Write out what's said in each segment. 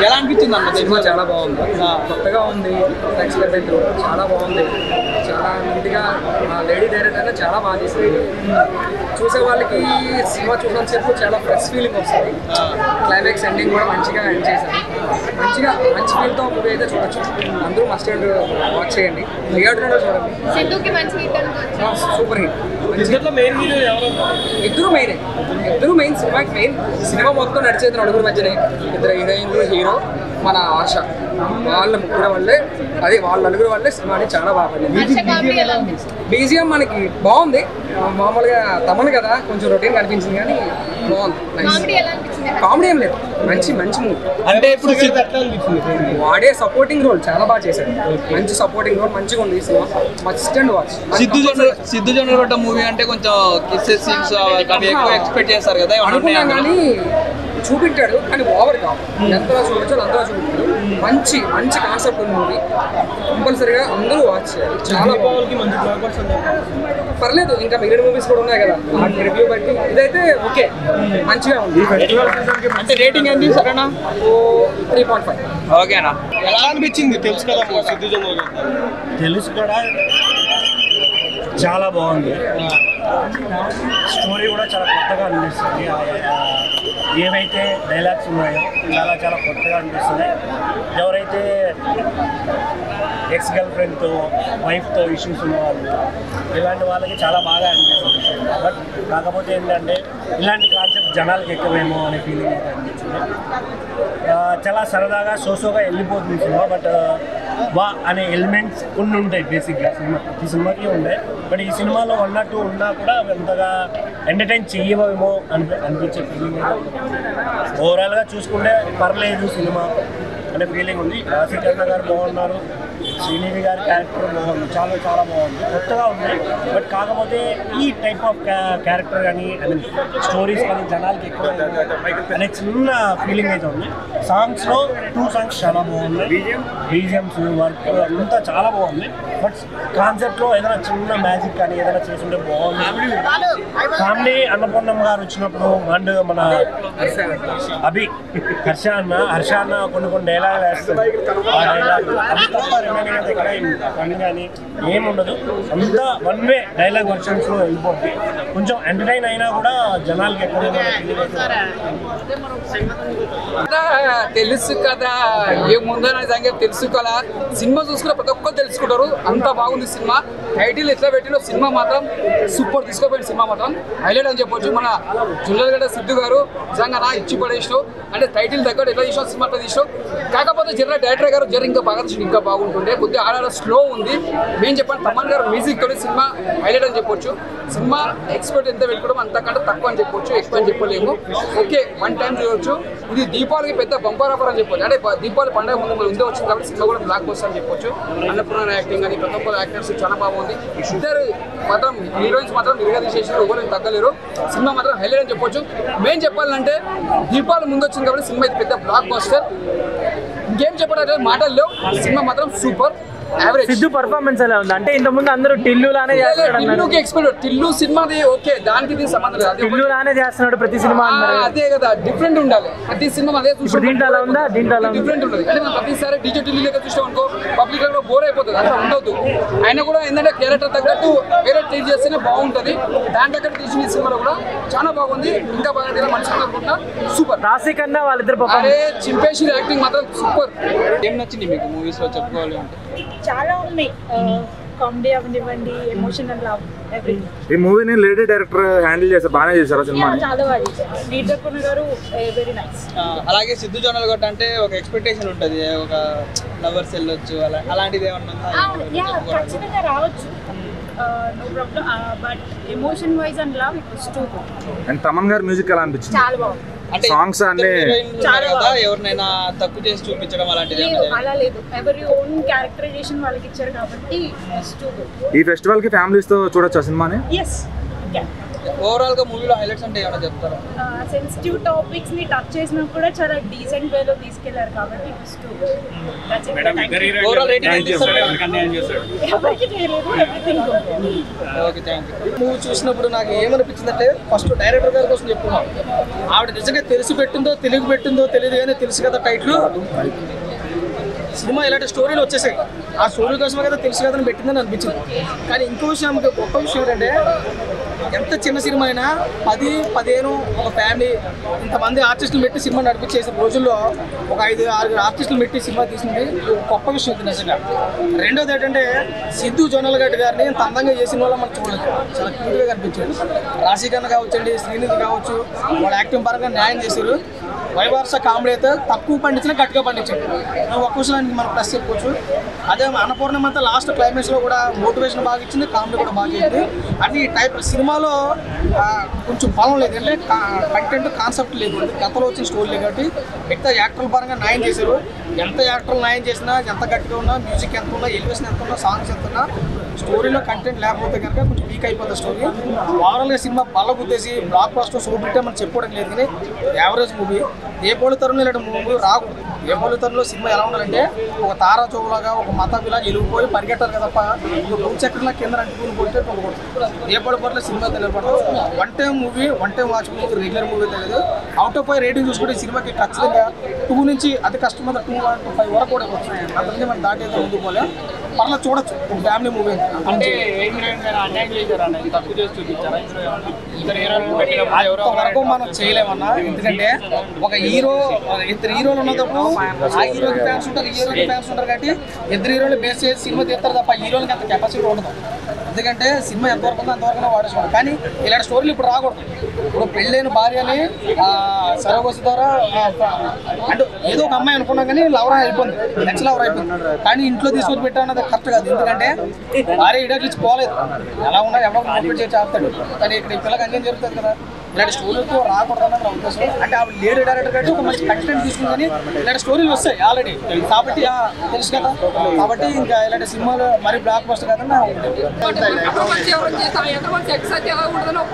ఎలా అనిపించింది అన్న సినిమా? చాలా బాగుంది, కొత్తగా ఉంది, ఎక్స్పెరిమెంట్ చాలా బాగుంది, చాలా నీట్గా లేడీ డైరెక్టర్ చాలా బాగా చేసింది. చూసే వాళ్ళకి సినిమా చూసినంతసేపు చాలా ఫ్రెష్ ఫీలింగ్ వస్తుంది. క్లైమాక్స్ ఎండింగ్ కూడా మంచిగా ఎండ్ చేశారు. మంచి ఫీల్తో మూవీ అయితే చూడొచ్చు. అందరూ మస్ట్ అండ్ వాచ్ చేయండి. థియేటర్లో చూడండి. Super hit. ఇద్దరు మెయిన్ సినిమాకి మెయిన్. సినిమా మొత్తం నడిచేది నలుగురు మధ్యనే. ఇద్దరు హీరోయిన్లు, హీరో, మన ఆశ, వాళ్ళ ముగ్గురు వల్లే, వాళ్ళ నలుగురు వల్లే సినిమాని చాలా బాగా పడింది. బీజిఎం మనకి బాగుంది. మామూలుగా తమను కదా కొంచెం రొటీన్ కనిపించింది కానీ బాగుంది. కామెడీ ఏం లేదు, మంచి మూవీ. అంటే ఇప్పుడు వాడే సపోర్టింగ్ రోల్ చాలా బాగా చేశాడు. మంచి సపోర్టింగ్ రోల్ మంచిగా ఉంది. Cinema must and watch. Siddhu Jonnalagadda movie అంటే కొంచెం కిస్సెస్ సీన్స్ అవి ఎక్కువ ఎక్స్పెక్ట్ చేస్తారు కదా, అనుకున్నాం కానీ చూపించాడు కానీ ఓవర్ కాదు. ఎంతలా చూపించాలో అంతలా చూపించాడు. మంచి కాన్సెప్ట్ ఉంది మూవీ. కంపల్సరీగా అందరూ వాచ్ చేయాలి. చాలా పర్లేదు, ఇంకా మిగిలిన మూవీస్ కూడా ఉన్నాయి కదా, వాటి రివ్యూ బట్టి ఇదైతే ఓకే, మంచిగా ఉంది. అంటే రేటింగ్ ఏంటి సరేనా? 3.5. ఓకేనా? ఎలా అనిపించింది? తెలుసు కదా సిద్ధు జొన్నలగడ్డ. తెలుసు కూడా, చాలా బాగుంది. స్టోరీ కూడా చాలా కొత్తగా అనిపిస్తుంది. ఏవైతే డైలాగ్స్ ఉన్నాయో చాలా కొత్తగా అనిపిస్తుంది. ఎవరైతే ఎక్స్ గర్ల్ ఫ్రెండ్తో, వైఫ్తో ఇష్యూస్ ఉన్నవాళ్ళు, ఇలాంటి వాళ్ళకి చాలా బాగా అనిపిస్తుంది. బట్ కాకపోతే ఏంటంటే ఇలాంటి కాన్సెప్ట్ జనాలకి ఎక్కువేమో అనే ఫీలింగ్ అయితే అనిపించింది. చాలా సరదాగా సోసోగా వెళ్ళిపోతుంది సినిమా. బట్ అనే ఎలిమెంట్స్ కొన్ని ఉంటాయి బేసిక్గా ఈ సినిమాకి ఉంటాయి. బట్ ఈ సినిమాలో 1 or 2 ఉన్నా కూడా అంతగా ఎంటర్టైన్ చేయవేమో అనిపించే ఫీలింగ్. ఓవరాల్గా చూసుకుంటే పర్లేదు సినిమా అనే ఫీలింగ్ ఉంది. రాశికర్ణ గారు బాగున్నారు, శ్రీనిధి గారి క్యారెక్టర్ బాగుంది, చాలా బాగుంది, కొత్తగా ఉంది. బట్ కాకపోతే ఈ టైప్ ఆఫ్ క్యారెక్టర్ కానీ స్టోరీస్ కానీ జనాలకి ఎక్కువ అనే చిన్న ఫీలింగ్ అయితే ఉంది. సాంగ్స్లో 2 songs చాలా బాగుంది. బీజిఎమ్స్ వర్క్ అంతా చాలా బాగుంది. బట్ కాన్సెప్ట్లో ఏదైనా చిన్న మ్యాజిక్ కానీ ఏదైనా చేసుంటే బాగుంది. ఫ్యామిలీ అన్నపూర్ణమ్మ గారు వచ్చినప్పుడు అండ్ మన హర్ష అన్న కొన్ని డైలాగులు వేస్తారు. ఆ డైలాగ్ అది తప్ప రిమైనింగ్ దగ్గర కానీ ఏముండదు. అంతా 1 way డైలాగ్ వర్షన్స్లో వెళ్ళిపోతుంది. కొంచెం ఎంటర్టైన్ అయినా కూడా జనాలకి ఎక్కువ తెలుసు కదా, ఏముందో సంగతి తెలుసు కదా. సినిమా చూసుకున్న ప్రతి ఒక్కరు తెలుసుకుంటారు. అంత బాగుంది సినిమా. టైటిల్ ఎట్లా పెట్టినో సినిమా మాత్రం సూపర్ తీసుకుపోయిన సినిమా మాత్రం హైలైట్ అని చెప్పొచ్చు. మన జొన్నలగడ్డ సిద్ధు గారు నిజంగా ఇచ్చి పడేసినావు. అంటే టైటిల్ దగ్గర ఎట్లా తీసినావు సినిమా అట్లా తీసినావు. కాకపోతే డైరెక్టర్ గారు ఇంకా బాగా ఇంకా బాగుంటుండే. కొద్దిగా ఆడాడ స్లో ఉంది. మేము చెప్పాను తమన్ గారు మ్యూజిక్ తోటి సినిమా హైలైట్ అని చెప్పొచ్చు. సినిమా ఎక్స్పెక్ట్ ఎంత పెట్టుకోవడం అంతకంటే తక్కువ అని చెప్పొచ్చు, ఎక్కువ అని చెప్పలేము. ఓకే, 1 time చూడొచ్చు. ఇది దీపావళికి పెద్ద బంపర్ ఆఫర్ అని చెప్పొచ్చు. అంటే దీపావళి పండుగ ముందే వచ్చింది కాబట్టి సినిమా కూడా బ్లాక్ బస్టర్ అని చెప్పొచ్చు. అన్నపూర్ణ యాక్టింగ్ అని ప్రతి ఒక్కరు యాక్టర్స్ చాలా బాగుంది. ఇద్దరు మాత్రం హీరోయిన్స్ మాత్రం నిరగదీసేసారు, ఎవరు తగ్గలేరు. సినిమా మాత్రం హైలైట్ అని చెప్పొచ్చు. మేము చెప్పాలంటే దీపావళి ముందు వచ్చింది కాబట్టి సినిమా ఇది పెద్ద బ్లాక్ బస్టర్. ఇంకేం చెప్పడం మాటల్లో సినిమా మాత్రం సూపర్. సిద్ధు పర్ఫార్మెన్స్ ఎలా ఉంది? అంటే ఇంతకుముందు అందరూ టిల్లు లానే చేస్తున్నాడు. టిల్లు సినిమాది ఓకే, దానికి దీనికి సంబంధం లేదు. టిల్లు లానే చేస్తున్నాడు ప్రతి సినిమా. అదే కదా, డిఫరెంట్ ఉండాలి ప్రతి సినిమా. అదే దీంట్లో అలా ఉందా? దీంట్లో డిఫరెంట్ ఉంటుంది. అంటే మనం ప్రతిసారి డీజే టిల్లు లెక్క చూసాం అనుకో, పబ్లిక్ లో బోర్ అయిపోతుంది. అట్లా ఉండదు. ఆయన కూడా ఏంటంటే క్యారెక్టర్ తగ్గట్టు వేరే ట్రీట్ చేస్తేనే బాగుంటుంది. దాని దగ్గర తీసిన ఈ సినిమాలో కూడా చాలా బాగుంది. ఇంకా బాగా తీయాలి మంచిగా అనుకుంటున్నా. సూపర్. రాశి కన్నా వాళ్ళిద్దరు చింపేసి యాక్టింగ్ మాత్రం సూపర్. ఏం నచ్చింది మీకు మూవీస్ లో చెప్పుకోవాలి అంటే? చాలా ఉన్నాయి. కామెడీ అవనివ్వండి, ఎమోషనల్ లవ్, ఎవ్రీథింగ్. ఈ మూవీని లేడీ డైరెక్టర్ హ్యాండిల్ చేశారు, బాగానే చేశారు సినిమా. చాలా బాగా చేశారు. నీటకున్న గారు వెరీ నైస్. అలాగే సిద్ధు జొన్నలగడ్డ అంటే ఒక ఎక్స్పెక్టేషన్ ఉంటుంది, ఒక లవర్స్ వెళ్ళొచ్చు అలాంటిది ఏమన్నా? ఖచ్చితంగా రావచ్చు, no problem. But emotion wise and love it was too good. అండ్ తమన్ గారి మ్యూజిక్ ఎలా అనిపించింది? చాలా బాగుంది. అంటే సాంగ్స్ అన్ని ఎవరినైనా తక్కువ చేసి చూపించడం అలాంటిది అలా లేదు. ఎవరి ఓన్ క్యారెక్టరైజేషన్ వాళ్ళకి ఇచ్చారు కాబట్టి ఈ ఫెస్టివల్ కి ఫ్యామిలీస్ తో చూడొచ్చు సినిమాని. ఎస్. ఓవరాల్గా మూవీలో హైలైట్స్ అంటే ఏమైనా చెప్తారా? సెన్సిటివ్ టాపిక్స్ని టచ్ చేసినా కూడా చాలా డీసెంట్ వేలో తీసుకెళ్లారు కాబట్టి ఓవరాల్ రేటింగ్ ఎవరికి చేయలేదు everything. Okay, thank you. Movie చూసినప్పుడు నాకు ఏమనిపించిందంటే ఫస్ట్ డైరెక్టర్ గారి కోసం చెప్పుకున్నాం. ఆవిడ నిజంగా తెలిసి పెట్టిందో తెలియక పెట్టిందో తెలియదు కానీ తెలుసు కదా టైటిల్ సినిమా ఇలాంటి స్టోరీలు వచ్చేసాయి. ఆ స్టోరీ కోసమే కదా తెలుసు కదా అని పెట్టిందని అనిపించింది. కానీ ఇంకో విషయం గొప్ప విషయం ఏంటంటే ఎంత చిన్న సినిమా అయినా 10-15 ఒక ఫ్యామిలీ ఇంతమంది ఆర్టిస్టులు పెట్టి సినిమా నడిపించేసిన రోజుల్లో ఒక 5-6 ఆర్టిస్టులు పెట్టి సినిమా తీసింది గొప్ప విషయం ఇది నిజంగా. రెండోది ఏంటంటే సిద్ధు జొన్నలగడ్డ గారిని ఇంత అందంగా చేసిన వల్ల మనకు చూడలేదు, చాలా క్యూట్గా కనిపించాడు. రాశికన్న కావచ్చండి, శ్రీనిధి కావచ్చు, వాళ్ళ యాక్టింగ్ పరంగా న్యాయం చేశారు. వైవర్ష కామెడీ అయితే తక్కువ పండించినా గట్టిగా పండించాడు. ఒక్క విషయానికి మనం ప్లస్ చెప్పుకోవచ్చు. అదే అన్నపూర్ణం అంతా లాస్ట్ క్లైమాక్స్లో కూడా మోటివేషన్ బాగా ఇచ్చింది, కామెడీ కూడా బాగా ఇచ్చింది. అన్ని టైప్ సినిమాలో కొంచెం బలం లేదు, అంటే కంటెంట్ కాన్సెప్ట్ లేదు, గతంలో వచ్చిన స్టోరీ లేదు. కాబట్టి మిగతా యాక్టర్ల పరంగా న్యాయం చేశారు. ఎంత యాక్టర్లు న్యాయం చేసినా, ఎంత గట్టిగా ఉన్నా, మ్యూజిక్ ఎంత ఉన్నా, ఎలివేషన్ ఎంత ఉన్నా, సాంగ్స్ ఎంత ఉన్నా, స్టోరీలో కంటెంట్ లేకపోతే కనుక కొంచెం వీక్ అయిపోతుంది స్టోరీ. ఓవరాల్గా సినిమా బల్ల గుద్దేసి బ్లాక్ బస్టర్ సూపర్ హిట్ మనం చెప్పుకోవడం లేదు, కానీ యావరేజ్ మూవీ. ఏ పోలి తరంలో ఇలాంటి మూవీ రాకూడదు. ఏ పోలి తరంలో సినిమా ఎలా ఉండాలంటే ఒక తారా చౌలాగా, ఒక మతాబిలాగా వెళ్ళిపోయి పరిగెట్టారు కదప్ప భూచక్రంలో కింద అంటుకుని పోతే కొనుక్కోవచ్చు. ఏ పొడి పొరలో సినిమా తెలియదు. One time movie, one time watch movie, regular movie తెలియదు. అవుట్ ఆఫ్ 5 రేటింగ్ చూసుకుంటే ఈ సినిమాకి ఖచ్చితంగా 2 నుంచి అతి కష్టమైన 2-5 వరకు కూడా వస్తున్నాయి. అంతమంది మనం దాటేదో ముందుకు పోలే, పర్లేదు చూడొచ్చు, ఫ్యామిలీ మూవీ. అంటే వరకు మనం చేయలేమన్నా, ఎందుకంటే ఒక హీరో 2 హీరోలు ఉన్నప్పుడు ఆ హీరోకి ఫ్యాన్స్ ఉంటారు, ఈ హీరోకి ఫ్యాన్స్ ఉంటారు. కాబట్టి 2 హీరోలు బేస్ చేసి సినిమా తీస్తారు తప్ప హీరోలకి అంత కెపాసిటీ ఉండదు. ఎందుకంటే సినిమా ఎంతవరకు ఉందో అంతవరకు వాడేసుకోవాలి. కానీ ఇలాంటి స్టోరీలు ఇప్పుడు రాకూడదు. ఇప్పుడు పెళ్ళైన భార్యని సరగోసి ద్వారా అంటే ఏదో ఒక అమ్మాయి అనుకున్నాం కానీ లవర్ అయిపోయింది, నెక్స్ట్ లవర్ అయిపోయింది. కానీ ఇంట్లో తీసుకొచ్చి పెట్టామన్నది కరెక్ట్ కాదు. ఎందుకంటే భార్య ఇడకి ఇచ్చి పోలేదు, ఎలా ఉన్నా ఎవరో మోటివేట్ చేసి ఆపుతాడు. కానీ ఇక్కడ ఈ పిల్లకి అన్యం జరుగుతుంది కదా. ఇలాంటి స్టోరీలతో రాకూడదని నా ఉద్దేశం. అంటే ఆవిడ లేడీ డైరెక్టర్ కాబట్టి ఒక మంచి కంటెంట్ తీసుకుని కానీ ఇలాంటి స్టోరీలు వస్తాయి ఆల్రెడీ కాబట్టి తెలుసు కదా. కాబట్టి ఇంకా ఇలాంటి సినిమాలు మరీ బ్లాక్ బస్టర్ కాదని నా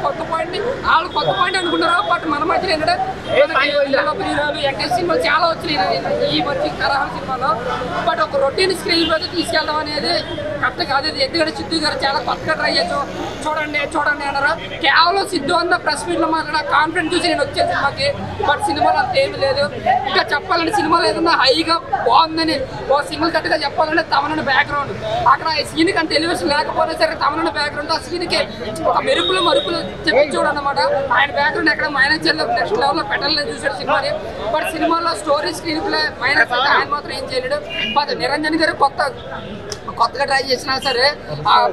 కొత్త పాయింట్ అనుకుంటారు. బట్ మన మధ్య ఏంటంటే సినిమాలు చాలా వచ్చినాయి ఈ మధ్య తరహా సినిమాలో. బట్ ఒక రొటీన్ స్క్రీన్ మీద తీసుకెళ్ళడం అనేది కరెక్ట్ కాదు. ఎందుకంటే సిద్ధు గారు చాలా కొత్తగా ట్రై చేసాం, చూడండి అన్నారు. కేవలం సిద్ధు అన్న ప్రెస్ మీట్ లో మాట్లాడిన కాన్ఫిడెంట్ చూసి నేను వచ్చే సినిమాకి. బట్ సినిమాలో అంత ఏమి లేదు. ఇంకా చెప్పాలంటే సినిమాలో ఏదన్నా హైగా బాగుందని ఓ సింగిల్ కట్గా చెప్పాలంటే తమనన్న బ్యాక్గ్రౌండ్, అక్కడ సీన్కి అంత ఎలివేషన్ లేకపోయినా సరే తమనన్న బ్యాక్గ్రౌండ్ ఆ సీన్కి ఒక మెరుపులు చెప్పించోడు అనమాట. ఆయన బ్యాక్గ్రౌండ్ ఎక్కడ మైనస్ చేయలేదు, నెక్స్ట్ లెవెల్లో పెట్టాలని చూసాడు సినిమాని. బట్ సినిమాలో స్టోరీ స్క్రీన్ ప్లే మైనస్ ఆయన మాత్రం ఏం చేయలేడు. బట్ నిరంజన్ గారు కొత్తగా ట్రై చేసినా సరే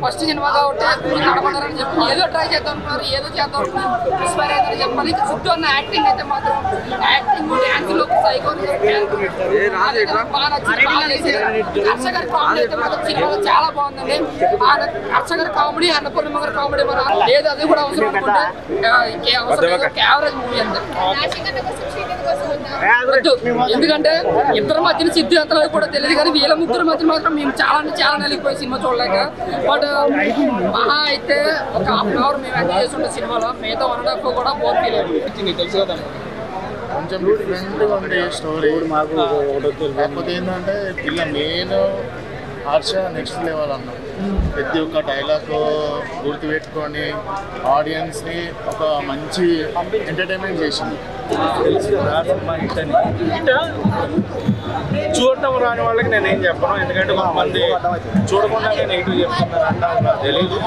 ఫస్ట్ సినిమా కాబట్టి నడపడారని చెప్పి ఏదో ట్రై చేద్దాం అనుకున్నారు, ఏదో చేద్దాం అనుకున్నారు, ఇన్స్పైర్ అవుతారని చెప్పాలి. సిద్ధు అన్న యాక్టింగ్ అయితే మాత్రం యాక్టింగ్ డ్యాన్స్ లో సైకో బాగా నచ్చింది. హర్ష గారి కామెడీ అయితే మాత్రం సినిమాలో చాలా బాగుందండి. హర్ష గారి కామెడీ, అన్నపూర్ణమ్మ గారి కామెడీ మన లేదు, అది కూడా అవసరం అనుకుంటే యావరేజ్ మూవీ అంతే. ఎందుకంటే ఇద్దరి మధ్యన సిద్ధు ఎంత కూడా తెలియదు, కానీ వీళ్ళ ముగ్గురు మధ్య మాత్రం మేము చాలా నలిగిపోయి సినిమా చూడలేక. బట్ మహా అయితే ఒక 1/2 అవర్ మేము ఎంజాయ్ చేస్తుండే సినిమాలో, మిగతా 1.5 కూడా బోర్ ఫీల్ అయ్యింది. తెలుసు కదా, కొంచెం డిఫరెంట్గా ఉండే స్టోరీ. కాకపోతే ఏంటంటే ఇలా మెయిన్ హర్ష నెక్స్ట్ లెవెల్ అన్న. ప్రతి ఒక్క డైలాగ్ గుర్తుపెట్టుకొని ఆడియన్స్ని ఒక మంచి ఎంటర్టైన్మెంట్ చేసింది. తెలుసు కదా సినిమా హిట్ అని. హిట్ చూడటం రాని వాళ్ళకి నేను ఏం చెప్పను, ఎందుకంటే కొంతమంది చూడకుండానే నెగిటివ్ చెప్తున్నారంట, నాకు తెలియదు.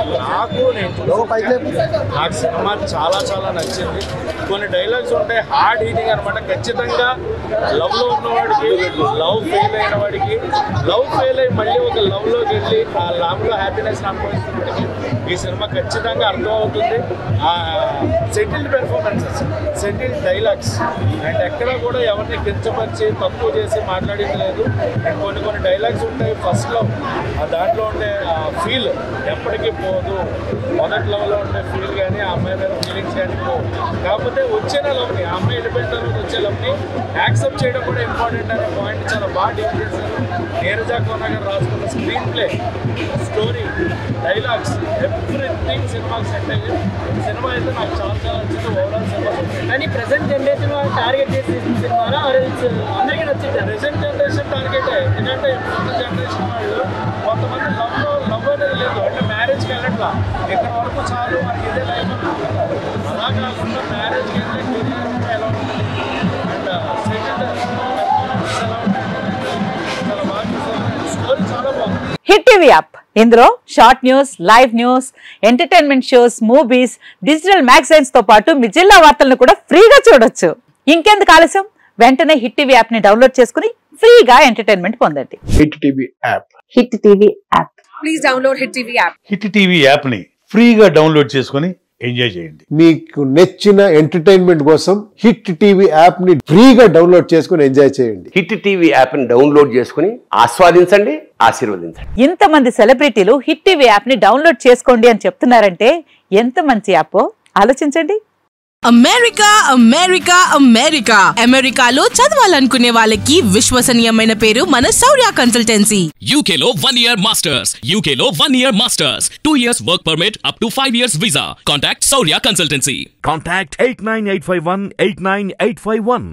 నాకు సినిమా చాలా నచ్చింది. కొన్ని డైలాగ్స్ ఉంటాయి హార్డ్ హీటింగ్ అనమాట. ఖచ్చితంగా లవ్లో ఉన్నవాడికి, లవ్ ఫెయిల్ అయిన వాడికి, లవ్ ఫెయిల్ అయ్యి మళ్ళీ ఒక లవ్లోకి వెళ్ళి ఆ లవ్లో హ్యాపీనెస్ అనుభవిస్తున్నవాడికి ఈ సినిమా ఖచ్చితంగా అర్థం అవుతుంది. Settled performances, settled dialogues, and ఎక్కడ కూడా ఎవరిని కించపరిచి తక్కువ చేసి మాట్లాడింది లేదు. అండ్ కొన్ని డైలాగ్స్ ఉంటాయి ఫస్ట్లో, దాంట్లో ఉండే ఫీల్ ఎప్పటికీ పోదు. మొదటి లవ్లో ఉండే ఫీల్ కానీ ఆ అమ్మాయి మీద ఫీలింగ్స్ కానీ పోవు. కాకపోతే వచ్చిన లవ్ని, ఆ అమ్మాయి వెళ్ళిపోయిన తర్వాత వచ్చే లవ్ని యాక్సెప్ట్ చేయడం కూడా ఇంపార్టెంట్ అనే పాయింట్ చాలా బాగా డీల్ చేశారు. నీరజ కోన గారు రాసుకున్న screen play, story, dialogues, everything సినిమాకి సెట్ అయ్యి సినిమా అయితే నాకు చాలా చాలా నచ్చింది. ఓవరాల్ సినిమా కానీ ప్రెసెంట్ జనరేషన్ టార్గెట్ చేసి సినిమానా అందరికీ నచ్చింది. ప్రెసెంట్ జనరేషన్ టార్గెటే. ఎందుకంటే ఇప్పుడు జనరేషన్ వాళ్ళు కొంతమంది లవ్ అనేది లేదు, అంటే మ్యారేజ్కి వెళ్ళట్లా, ఎక్కడ వరకు చాలు మనకి ఇదే లైఫ్ అనుకుంటున్నారు. అలా కాకుండా మ్యారేజ్కి వెళ్ళే కెరీర్ ఎలా ఉంటుంది అండ్ సెకండ్ ఎలా ఉంటుంది చాలా బాగా చూసారు. స్టోరీ చాలా బాగుంది. హిట్ టీవీ యాప్, ఇందులో short news, live news, entertainment shows, movies, digital magazines తో పాటు మీ జిల్లా వార్తలను కూడా ఫ్రీగా చూడొచ్చు. ఇంకెందుకు ఆలస్యం, వెంటనే హిట్ టీవీ యాప్ ని డౌన్లోడ్ చేసుకుని ఫ్రీగా ఎంటర్టైన్మెంట్ పొందండి. Hit TV app. Hit TV app. Please download hit TV app. Hit TV app ని ఫ్రీగా డౌన్లోడ్ చేసుకుని ఎంజాయ్ చేయండి. మీకు నచ్చిన ఎంటర్టైన్మెంట్ కోసం హిట్ టీవీ యాప్ ని ఫ్రీగా డౌన్లోడ్ చేసుకుని ఎంజాయ్ చేయండి. హిట్ టీవీ యాప్ ని డౌన్లోడ్ చేసుకుని ఆస్వాదించండి, ఆశీర్వదించండి. ఇంతమంది సెలబ్రిటీలు హిట్ టీవీ యాప్ ని డౌన్లోడ్ చేసుకోండి అని చెప్తున్నారంటే ఎంత మంచి యాప్ ఆలోచించండి. అమెరికా అమెరికా అమెరికా అమెరికాలో చదవాలనుకునే వాళ్ళకి విశ్వసనీయమైన పేరు మన శౌర్య కన్సల్టెన్సీ. UK లో 1 year masters, UK లో 1 year masters, 2 years work permit up to 5 years visa. Contact Shaurya Consultancy. Contact 89851 89851.